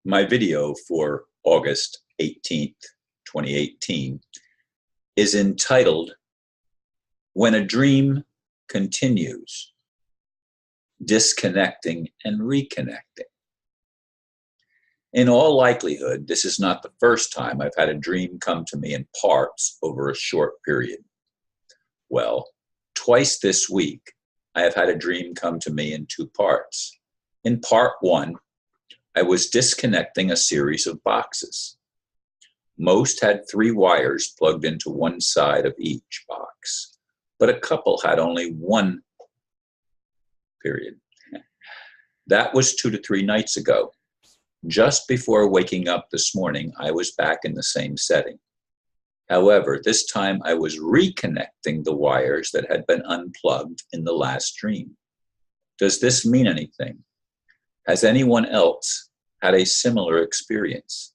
My video for August 18th, 2018 is entitled, When a Dream Continues, Disconnecting and Reconnecting. In all likelihood, this is not the first time I've had a dream come to me in parts over a short period. Well, twice this week, I have had a dream come to me in two parts. In part one, I was disconnecting a series of boxes. Most had 3 wires plugged into one side of each box, but a couple had only one, period. That was 2 to 3 nights ago. Just before waking up this morning, I was back in the same setting. However, this time I was reconnecting the wires that had been unplugged in the last dream. Does this mean anything? Has anyone else had a similar experience?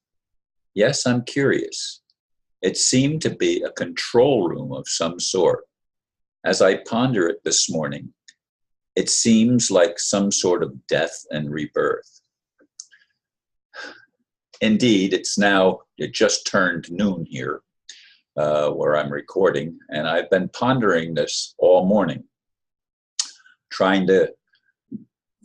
Yes, I'm curious. It seemed to be a control room of some sort. As I ponder it this morning, it seems like some sort of death and rebirth. Indeed, it just turned noon here where I'm recording, and I've been pondering this all morning, trying to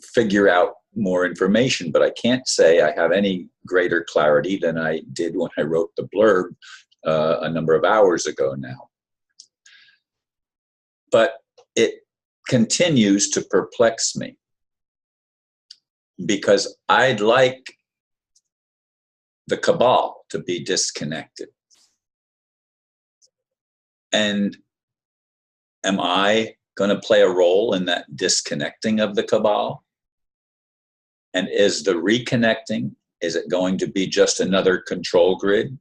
figure out more information, but I can't say I have any greater clarity than I did when I wrote the blurb a number of hours ago now. But it continues to perplex me because I'd like the cabal to be disconnected. And am I going to play a role in that disconnecting of the cabal? And is the reconnecting, is it going to be just another control grid?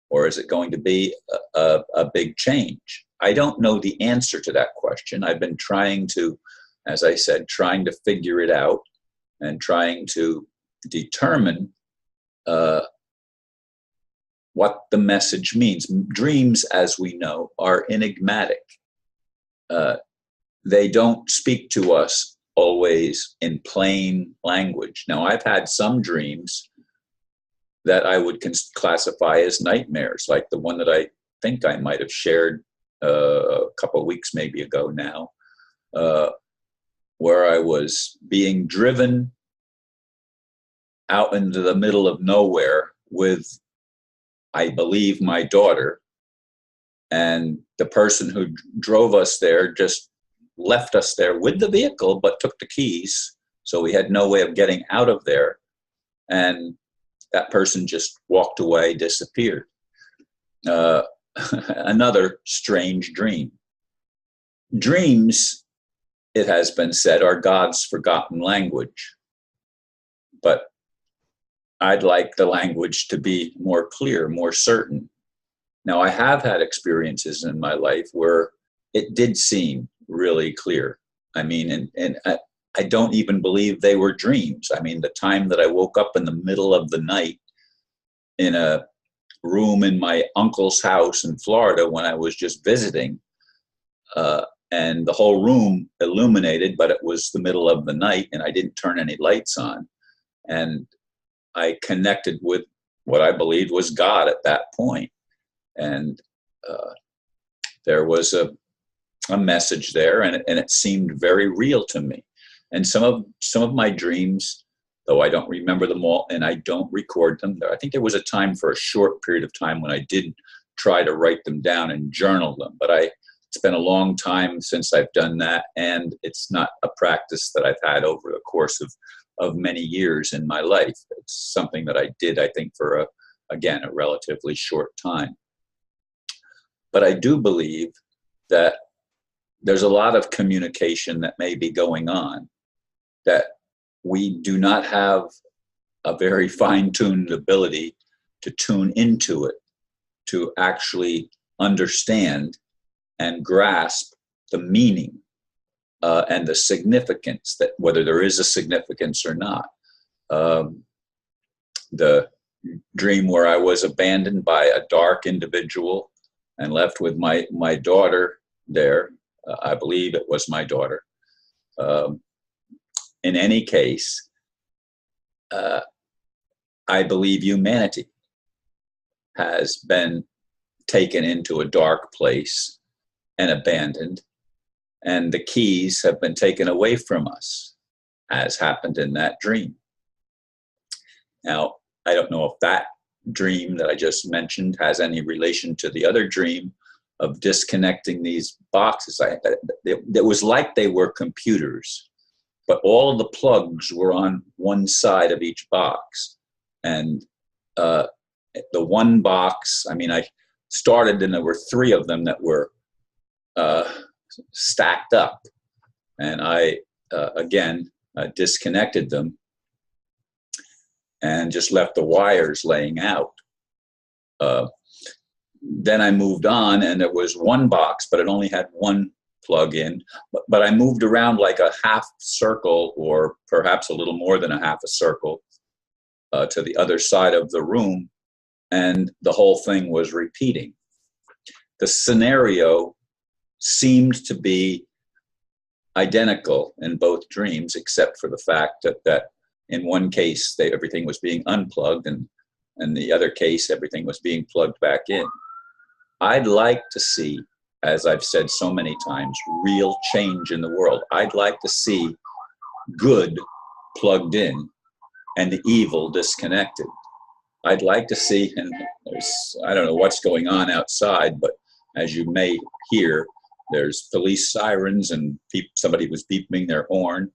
Or is it going to be a big change? I don't know the answer to that question. I've been trying to, as I said, trying to figure it out and trying to determine what the message means. Dreams, as we know, are enigmatic. They don't speak to us always in plain language. Now, I've had some dreams that I would classify as nightmares, like the one that I think I might have shared a couple of weeks maybe ago now, where I was being driven out into the middle of nowhere with, I believe, my daughter, and the person who drove us there just left us there with the vehicle, but took the keys, so we had no way of getting out of there, and that person just walked away, disappeared. Another strange dream. Dreams, it has been said, are God's forgotten language, but I'd like the language to be more clear, more certain. Now, I have had experiences in my life where it did seem really clear. I mean, and I don't even believe they were dreams. I mean, the time that I woke up in the middle of the night in a room in my uncle's house in Florida when I was just visiting, and the whole room illuminated, but it was the middle of the night and I didn't turn any lights on. And I connected with what I believed was God at that point. And there was a message there, and it seemed very real to me. And some of my dreams, though I don't remember them all and I don't record them, I think there was a time for a short period of time when I did try to write them down and journal them, but it's been a long time since I've done that, and it's not a practice that I've had over the course of many years in my life. It's something that I did, I think, for a relatively short time. But I do believe that there's a lot of communication that may be going on, that we do not have a very fine-tuned ability to tune into it, to actually understand and grasp the meaning and the significance, that whether there is a significance or not. The dream where I was abandoned by a dark individual and left with my daughter there, I believe it was my daughter. In any case, I believe humanity has been taken into a dark place and abandoned, and the keys have been taken away from us, as happened in that dream. Now, I don't know if that dream that I just mentioned has any relation to the other dream of disconnecting these boxes. It was like they were computers, but all of the plugs were on one side of each box. And the one box, I mean, I started and there were three of them that were stacked up. And I, again, disconnected them and just left the wires laying out. Then I moved on, and there was one box, but it only had one plug in. But I moved around like a half circle, or perhaps a little more than a half a circle, to the other side of the room, and the whole thing was repeating. The scenario seemed to be identical in both dreams, except for the fact that in one case everything was being unplugged, and in the other case everything was being plugged back in. I'd like to see, as I've said so many times, real change in the world. I'd like to see good plugged in and evil disconnected. I'd like to see, and I don't know what's going on outside, but as you may hear, there's police sirens and somebody was beeping their horn.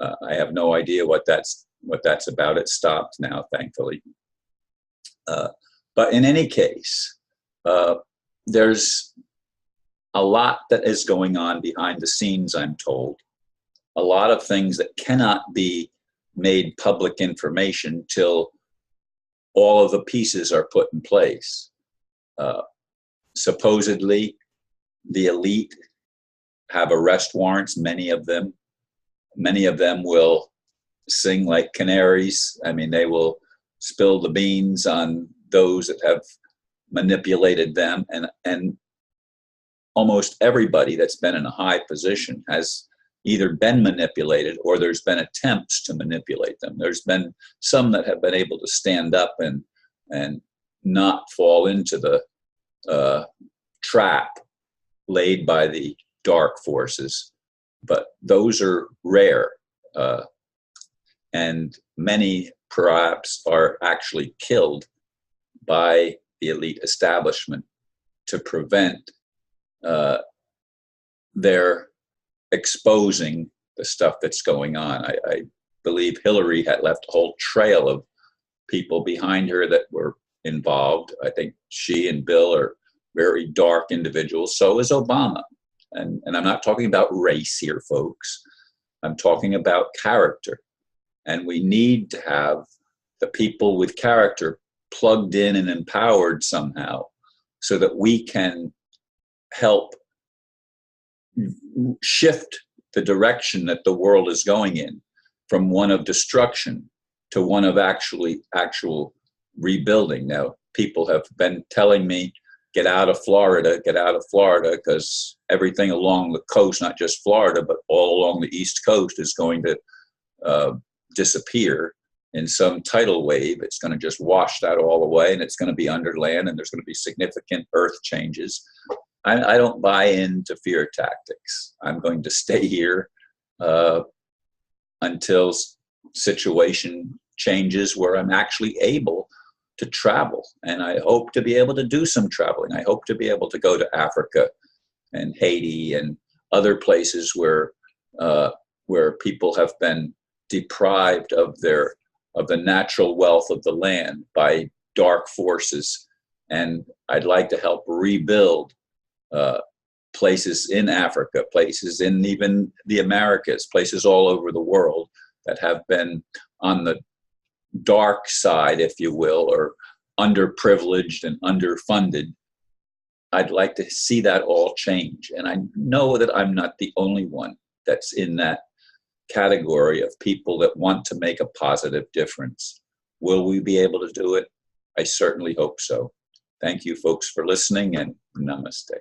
I have no idea what that's about. It stopped now, thankfully. But in any case, there's a lot that is going on behind the scenes, I'm told. A lot of things that cannot be made public information till all of the pieces are put in place. Supposedly, the elite have arrest warrants, many of them. Many of them will sing like canaries. I mean, they will spill the beans on those that have manipulated them, and almost everybody that's been in a high position has either been manipulated or there's been attempts to manipulate them. There's been some that have been able to stand up and not fall into the trap laid by the dark forces, but those are rare, and many perhaps are actually killed by the elite establishment to prevent their exposing the stuff that's going on. I believe Hillary had left a whole trail of people behind her that were involved. I think she and Bill are very dark individuals. So is Obama. And I'm not talking about race here, folks. I'm talking about character. And we need to have the people with character plugged in and empowered somehow so that we can help shift the direction that the world is going in, from one of destruction to one of actual rebuilding. Now, people have been telling me, get out of Florida, because everything along the coast, not just Florida, but all along the East Coast is going to disappear in some tidal wave. It's going to just wash that all away, and it's going to be underland, and there's going to be significant earth changes. I don't buy into fear tactics. I'm going to stay here until situation changes where I'm actually able to travel. And I hope to be able to do some traveling. I hope to be able to go to Africa and Haiti and other places where people have been deprived of the natural wealth of the land by dark forces. And I'd like to help rebuild places in Africa, places in even the Americas, places all over the world that have been on the dark side, if you will, or underprivileged and underfunded. I'd like to see that all change. And I know that I'm not the only one that's in that category of people that want to make a positive difference. Will we be able to do it? I certainly hope so. Thank you, folks, for listening, and namaste.